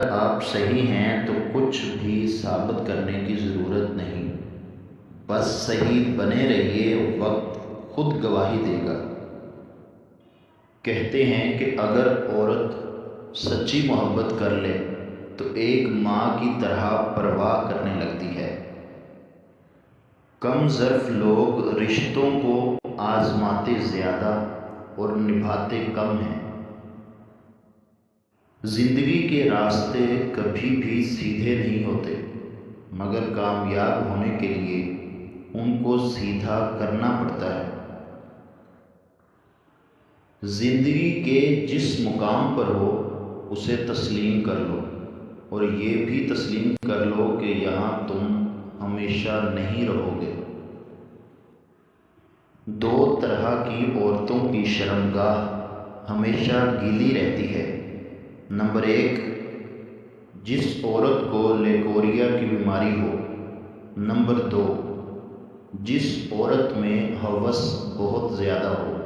آپ صحیح ہیں تو کچھ بھی ثابت کرنے کی ضرورت نہیں، بس صحیح بنے رہیے، وقت خود گواہی دے گا۔ کہتے ہیں کہ اگر عورت سچی محبت کر لے تو ایک ماں کی طرح پرواہ کرنے لگتی ہے۔ کم ظرف لوگ رشتوں کو آزماتے زیادہ اور نبھاتے کم ہیں۔ زندگی کے راستے کبھی بھی سیدھے نہیں ہوتے، مگر کامیاب ہونے کے لیے ان کو سیدھا کرنا پڑتا ہے۔ زندگی کے جس مقام پر ہو اسے تسلیم کر لو، اور یہ بھی تسلیم کر لو کہ یہاں تم ہمیشہ نہیں رہو گے۔ دو طرح کی عورتوں کی شرمگاہ ہمیشہ گیلی رہتی ہے۔ نمبر 1، جس عورت کو لیکوریا کی بیماری ہو۔ نمبر 2، جس عورت میں ہوس بہت زیادہ ہو۔